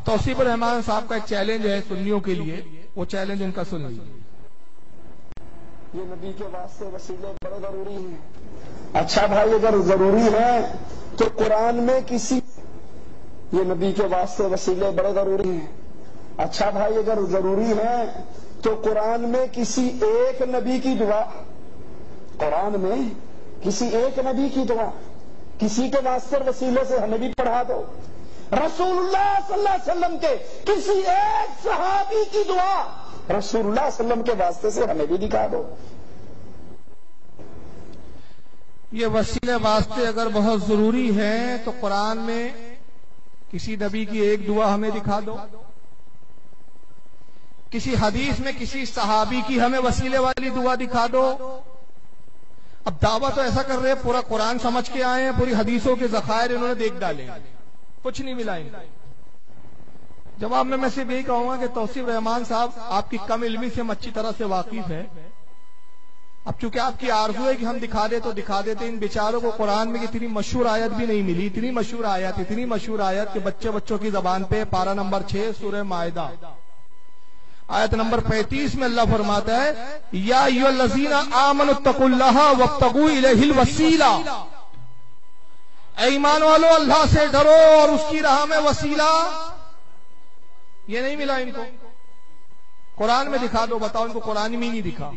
اب توصیف الرحمان صاحب کا ایک چیلنج ہے سنیوں کے لیے، وہ چیلنج ان کا سن لیجیے۔ یہ نبی کے واسطے وسیلے بڑے ضروری ہیں۔ اچھا بھائی اگر ضروری ہیں تو قرآن میں کسی، یہ نبی کے واسطے وسیلے بڑے ضروری ہیں۔ اچھا بھائی اگر ضروری ہیں تو قرآن میں کسی ایک نبی کی دعا، قرآن میں کسی ایک نبی کی دعا، کسی کے واسطے وسیلے سے ہمیں بھی پڑھا دو۔ رسول اللہ صلی اللہ علیہ وسلم کے کسی ایک صحابی کی دعا رسول اللہ صلی اللہ علیہ وسلم کے واسطے سے ہمیں بھی دکھا دو۔ یہ وسیلے واسطے اگر بہت ضروری ہیں تو قرآن میں کسی نبی کی ایک دعا ہمیں دکھا دو، کسی حدیث میں کسی صحابی کی ہمیں وسیلے والی دعا دکھا دو۔ اب دعویٰ تو ایسا کر رہے ہیں پورا قرآن سمجھ کے آئے ہیں، پوری حدیثوں کے ذخائر انہوں نے دیکھ ڈالے، کچھ نہیں ملا ان کو۔ جواب میں صرف یہی کہوں گا کہ توصیف الرحمان صاحب آپ کی کم علمی سے اچھی طرح سے واقف ہے۔ اب چونکہ آپ کی آرزو ہے کہ ہم دکھا دیں تو دکھا دیتے، ان بیچاروں کو قرآن میں اتنی مشہور آیت بھی نہیں ملی، اتنی مشہور آیت کہ بچوں کی زبان پہ پارہ نمبر 6 سورہ مائدہ آیت نمبر 35 میں اللہ فرماتا ہے یا ایھا الذین آمنوا اتقوا اللہ وابتغوا الیہ الوسیلہ، اے ایمان والو اللہ سے ڈرو اور اس کی راہ میں وسیلہ۔ یہ نہیں ملا ان کو، قرآن میں دکھا دو، بتاؤ ان کو قرآن میں نہیں دکھا۔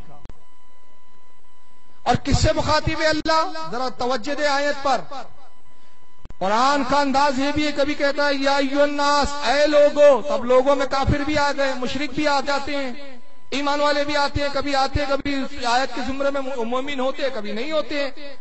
اور کس سے مخاطب ہے اللہ؟ ذرا توجہ دے آیت پر۔ قرآن کا انداز یہ بھی ہے، کبھی کہتا ہے یا ایھا الناس، اے لوگو، تب لوگوں میں کافر بھی آ گئے، مشرک بھی آ جاتے ہیں، ایمان والے بھی آتے ہیں، کبھی آیت کے زمرے میں مومن ہوتے ہیں، کبھی نہیں ہوتے ہیں۔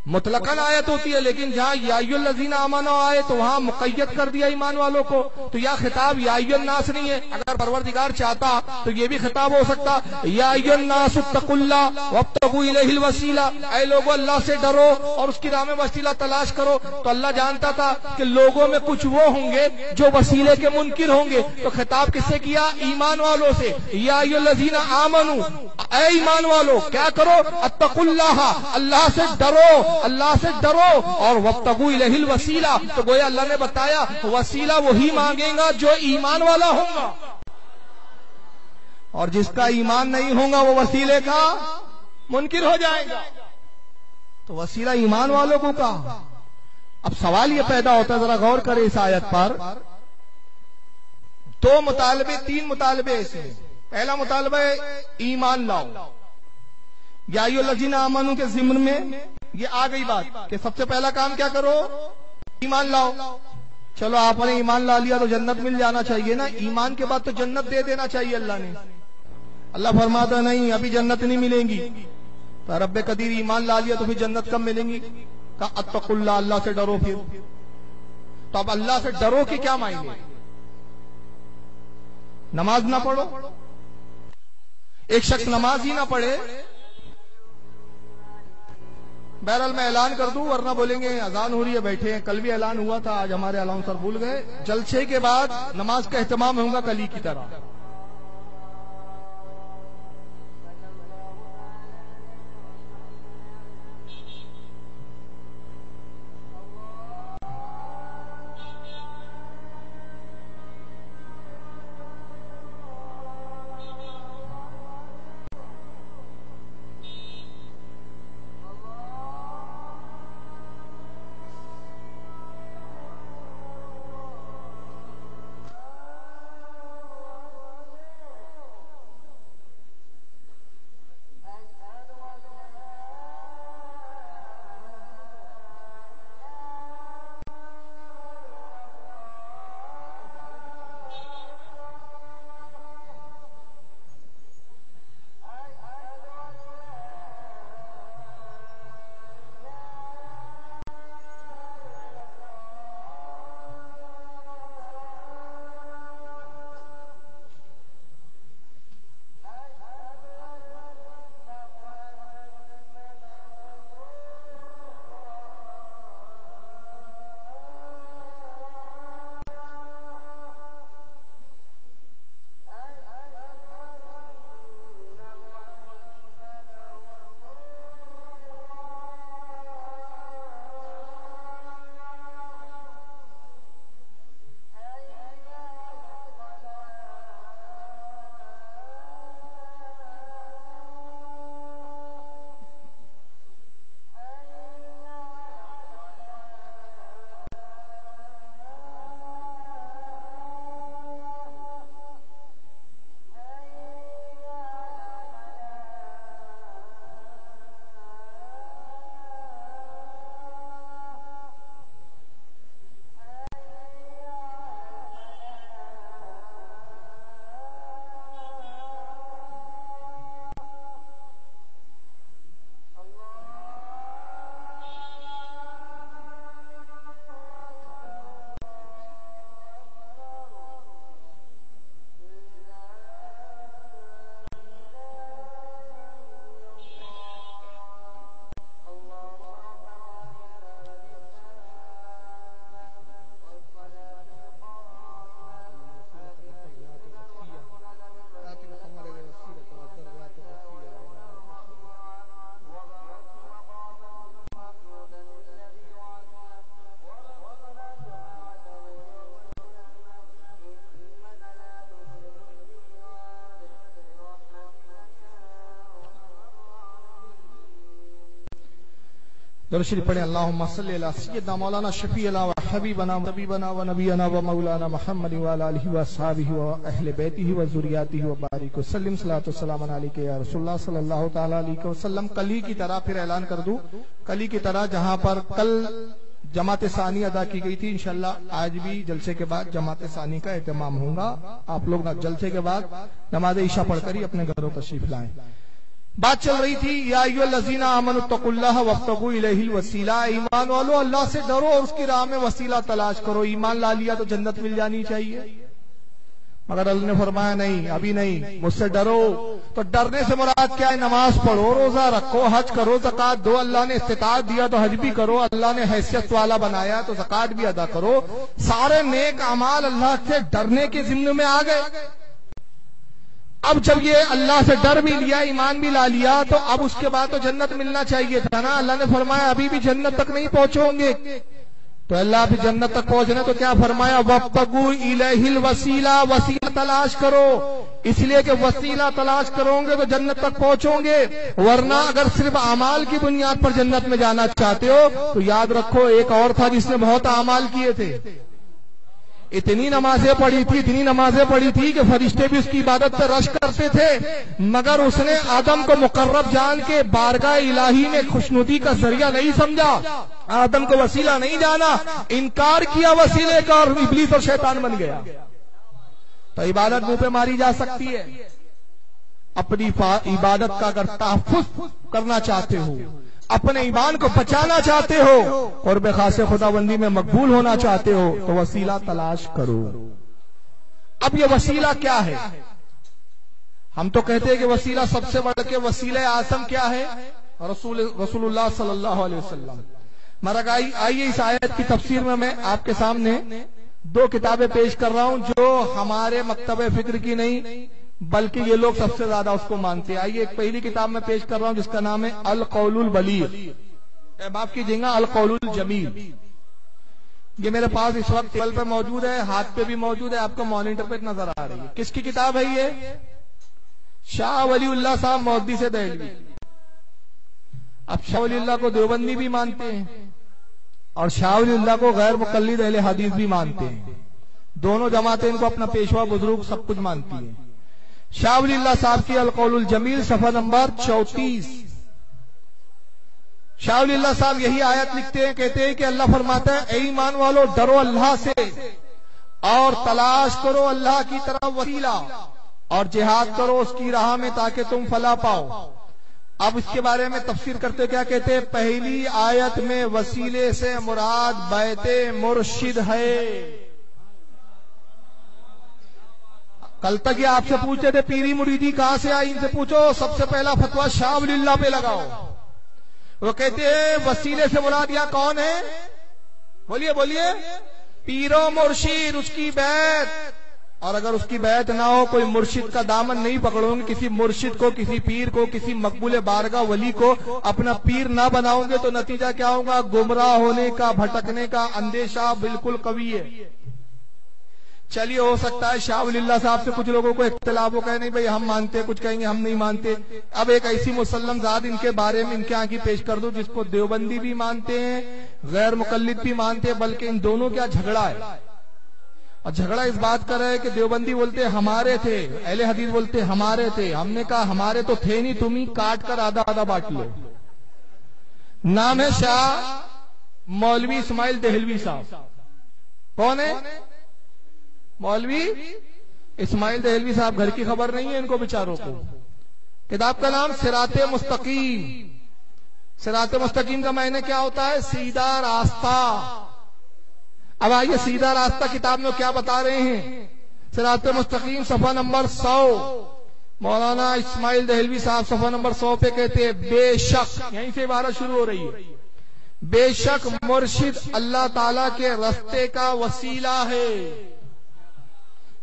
مطلقاً آیت ہوتی ہے، لیکن جہاں یا ایھا الذین آمنوا آئے تو وہاں مقید کر دیا ایمان والوں کو، تو یا خطاب یا ایھا الناس نہیں ہے۔ اگر پروردگار چاہتا تو یہ بھی خطاب ہو سکتا یا ایھا الناس اتقوا اللہ وابتغوا الیہ الوسیلہ، اے لوگوں اللہ سے ڈرو اور اس کی راہ میں وسیلہ تلاش کرو۔ تو اللہ جانتا تھا کہ لوگوں میں کچھ وہ ہوں گے جو وسیلے کے منکر ہوں گے، تو خطاب کس سے کیا؟ ایمان والوں سے۔ یا ایھا الذین آمنوا، اے ایمان والو کیا کرو؟ اتقوا اللہ، اللہ سے ڈرو، اللہ سے ڈرو، اور وابتغوا الیہ الوسیلہ، تو گویا اللہ نے بتایا وسیلہ وہی مانگے گا جو ایمان والا ہوگا، اور جس کا ایمان نہیں ہوگا وہ وسیلے کا منکر ہو جائے گا۔ تو وسیلہ ایمان والوں کو کہا۔ اب سوال یہ پیدا ہوتا ہے، ذرا غور کرے اس آیت پر، تین مطالبے ایسے ہیں۔ پہلا مطالبہ ہے ایمان لاؤ، یا ایھا الذین آمنوا کے ضمن میں یہ آ گئی بات کہ سب سے پہلا کام کیا کرو؟ ایمان لاؤ۔ چلو آپ نے ایمان لا لیا تو جنت مل جانا چاہیے نا، ایمان کے بعد تو جنت دے دینا چاہیے اللہ نے۔ اللہ فرماتا نہیں ابھی جنت نہیں ملیں گی، تو رب قدیر ایمان لا لیا تو پھر جنت کب ملیں گی؟ کہا اتقوا اللہ، اللہ سے ڈرو۔ پھر تو اب اللہ سے ڈرو کہ کیا معنی؟ نماز نہ پڑھو، ایک شخص نماز ہی نہ پڑھے، بہرحال میں اعلان کر دوں ورنہ بولیں گے اذان ہو رہی ہے بیٹھے ہیں، کل بھی اعلان ہوا تھا، آج ہمارے الاؤنسر بھول گئے۔ جلسے کے بعد نماز کا اہتمام ہوگا کلی کی طرح۔ درود شریف پڑھیں اللہم صلی علی سیدنا مولانا شفیعنا و حبیبنا و طبیبنا و نبینا و مولانا محمد و علی آلہ و اصحابہ و اہل بیتہ و ذریاتہ و بارک وسلم صلاۃ و سلام علیک یا رسول اللہ صلی اللہ تعالی علیہ وسلم. کلی کی طرح پھر اعلان کر دوں، کلی کی طرح جہاں پر کل جماعت ثانی ادا کی گئی تھی، انشاءاللہ آج بھی جلسے کے بعد جماعت ثانی کا اہتمام ہوگا. آپ لوگ جلسے کے بعد نماز عشاء پڑھ کر ہی اپنے گھروں تشریف لائیں. بات چل رہی تھی یا ایھا الذین آمنوا اتقوا اللہ وابتغوا الیہ الوسیلہ، ایمان والو اللہ سے ڈرو اور اس کی راہ میں وسیلہ تلاش کرو. ایمان لا لیا تو جنت مل جانی چاہیے، مگر اللہ نے فرمایا نہیں، ابھی نہیں، مجھ سے ڈرو. تو ڈرنے سے مراد کیا ہے؟ نماز پڑھو، روزہ رکھو، حج کرو، زکات دو. اللہ نے استطاعت دیا تو حج بھی کرو، اللہ نے حیثیت والا بنایا تو زکات بھی ادا کرو. سارے نیک اعمال اللہ سے ڈرنے کے ضمن میں آ گئے. اب جب یہ اللہ سے ڈر بھی لیا، ایمان بھی لا لیا، تو اب اس کے بعد تو جنت ملنا چاہیے تھا نا. اللہ نے فرمایا ابھی بھی جنت تک نہیں پہنچو گے، تو اللہ بھی جنت تک پہنچنے تو کیا فرمایا؟ وابتغوا الیہ الوسیلہ، وسیلہ تلاش کرو. اس لیے کہ وسیلہ تلاش کرو گے تو جنت تک پہنچو گے، ورنہ اگر صرف اعمال کی بنیاد پر جنت میں جانا چاہتے ہو تو یاد رکھو ایک اور تھا جس نے بہت اعمال کیے تھے، اتنی نمازیں پڑھی تھی کہ فرشتے بھی اس کی عبادت پہ رش کرتے تھے، مگر اس نے آدم کو مقرب جان کے بارگاہ الہی میں خوشنودی کا ذریعہ نہیں سمجھا، آدم کو وسیلہ نہیں جانا، انکار کیا وسیلے کا اور ابلیس اور شیطان بن گیا. تو عبادت منہ پہ ماری جا سکتی ہے. اپنی عبادت کا اگر تحفظ کرنا چاہتے ہو، اپنے ایمان کو بچانا چاہتے ہو، قرب خاص خداوندی میں مقبول ہونا چاہتے ہو، تو وسیلہ تلاش کرو. اب یہ وسیلہ کیا ہے؟ ہم تو کہتے ہیں کہ وسیلہ سب سے بڑھ کے وسیلہ اعظم کیا ہے؟ رسول اللہ صلی اللہ علیہ وسلم. آئیے اس آیت کی تفسیر میں آپ کے سامنے دو کتابیں پیش کر رہا ہوں جو ہمارے مکتب فکر کی نہیں بلکہ یہ لوگ سب سے زیادہ اس کو مانتے ہیں. آئیے ایک پہلی کتاب میں پیش کر رہا ہوں جس کا نام ہے القول البلیغ، معاف کیجیے گا القول الجمیل. یہ میرے پاس اس وقت ٹیبل پہ موجود ہے، ہاتھ پہ بھی موجود ہے، آپ کو مانیٹر پہ نظر آ رہی ہے. کس کی کتاب ہے یہ؟ شاہ ولی اللہ صاحب مودی سے دہلوی. اب شاہ ولی اللہ کو دیوبندی بھی مانتے ہیں اور شاہ ولی اللہ کو غیر مقلد اہل حدیث بھی مانتے ہیں. دونوں جماعتیں ان کو اپنا پیشوا بزرگ سب کچھ مانتی ہیں. شاہ ولی اللہ صاحب کی القول الجمیل صفحہ نمبر 34. شاہ ولی اللہ صاحب یہی آیت لکھتے ہیں، کہتے ہیں کہ اللہ فرماتا ہے اے ایمان والو ڈرو اللہ سے اور تلاش کرو اللہ کی طرف وسیلہ اور جہاد کرو اس کی راہ میں تاکہ تم فلاح پاؤ. اب اس کے بارے میں تفسیر کرتے کیا کہتے ہیں؟ پہلی آیت میں وسیلے سے مراد بیت مرشد ہے. کل تک یہ آپ سے پوچھتے تھے پیری مریدی کہاں سے آئی، ان سے پوچھو. سب سے پہلا فتویٰ شاہ ولی اللہ پہ لگاؤ. وہ کہتے ہیں وسیلے سے مراد یا کون ہے؟ بولیے پیر و مرشد، اس کی بیعت. اور اگر اس کی بیعت نہ ہو، کوئی مرشد کا دامن نہیں پکڑو گے، کسی مرشد کو، کسی پیر کو، کسی مقبول بارگاہ ولی کو اپنا پیر نہ بناؤ گے تو نتیجہ کیا ہوگا؟ گمراہ ہونے کا، بھٹکنے کا اندیشہ بالکل قوی ہے. چلیے ہو سکتا ہے شاہ ولی اللہ صاحب سے کچھ لوگوں کو اختلاف ہو، کہے نہیں بھائی ہم مانتے ہیں، کچھ کہیں گے ہم نہیں مانتے. اب ایک ایسی مسلم ذات ان کے بارے میں ان کے آنکھی پیش کر دو جس کو دیوبندی بھی مانتے ہیں، غیر مقلد بھی مانتے ہیں، بلکہ ان دونوں کیا جھگڑا ہے. اور جھگڑا اس بات کا ہے کہ دیوبندی بولتے ہمارے تھے، اہل حدیث بولتے ہمارے تھے. ہم نے کہا ہمارے تو تھے نہیں، تم ہی کاٹ کر آدھا آدھا بانٹ لو. نام ہے شاہ مولوی اسماعیل دہلوی صاحب. کون ہے؟ مولوی اسماعیل دہلوی صاحب. گھر کی خبر نہیں ہے ان کو بیچاروں کو. کتاب کا نام صراط مستقیم. صراط مستقیم کا معنی کیا ہوتا ہے؟ سیدھا راستہ. اب آئیے سیدھا راستہ کتاب میں کیا بتا رہے ہیں؟ صراط مستقیم صفحہ نمبر 100. مولانا اسماعیل دہلوی صاحب صفحہ نمبر 100 پہ کہتے ہیں بے شک، یہیں سے عبارت شروع ہو رہی ہے، بے شک مرشد اللہ تعالیٰ کے رستے کا وسیلہ ہے.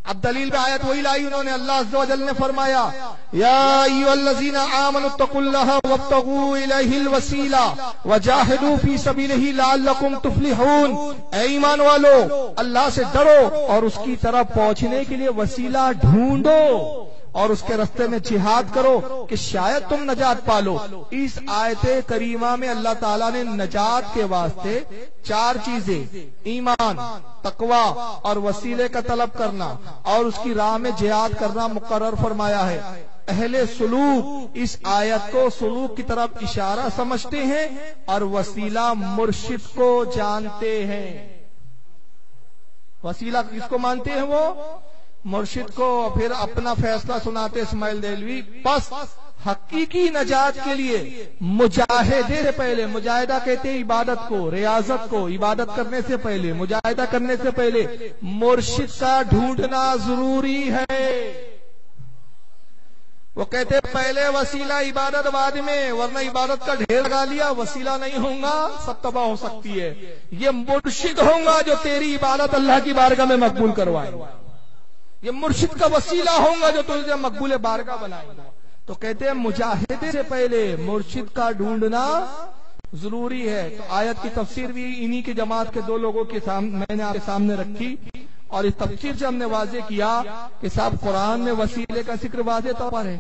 اب دلیل پہ آیت وہی لائی انہوں نے. اللہ عز و جل نے فرمایا یا ایھا الذین آمنوا اتقوا اللہ وابتغوا الیہ الوسیلہ وجاہدوا فی سبیلہ لعلکم تفلحون. اے ایمان والو اللہ سے ڈرو اور اس کی طرف پہنچنے کے لیے وسیلہ ڈھونڈو. اور اس کے راستے میں جہاد کرو کہ شاید تم نجات پالو۔ اس آیت کریمہ میں اللہ تعالیٰ نے نجات کے واسطے 4 چیزیں، ایمان، تقوی اور وسیلے کا طلب کرنا اور اس کی راہ میں جہاد کرنا مقرر فرمایا ہے۔ اہل سلوک اس آیت کو سلوک کی طرف اشارہ سمجھتے ہیں اور وسیلہ مرشد کو جانتے ہیں۔ وسیلہ کس کو مانتے ہیں؟ وہ مرشد کو۔ پھر اپنا فیصلہ سناتے اسماعیل دہلوی، پس حقیقی نجات کے لیے مجاہدے سے پہلے، مجاہدہ کہتے ہیں عبادت کو، ریاضت کو، عبادت کرنے سے پہلے، مجاہدہ کرنے سے پہلے مرشد کا ڈھونڈنا ضروری ہے۔ وہ کہتے ہیں پہلے وسیلہ عبادت بعد میں، ورنہ عبادت کا ڈھیر لگا لیا وسیلہ نہیں ہوگا، سب تباہ ہو سکتی ہے۔ یہ مرشد ہوگا جو تیری عبادت اللہ کی بارگاہ میں مقبول کروائے گا، یہ مرشد کا وسیلہ ہوگا جو تجھے مقبول بارگاہ بنائے گا۔ تو کہتے ہیں مجاہدے سے پہلے مرشد کا ڈھونڈنا ضروری ہے۔ تو آیت کی تفسیر بھی انہی کی جماعت کے 2 لوگوں کے سامنے میں نے آپ کے سامنے رکھی، اور اس تفسیر سے ہم نے واضح کیا کہ صاحب قرآن میں وسیلے کا ذکر واضح طور پر ہے۔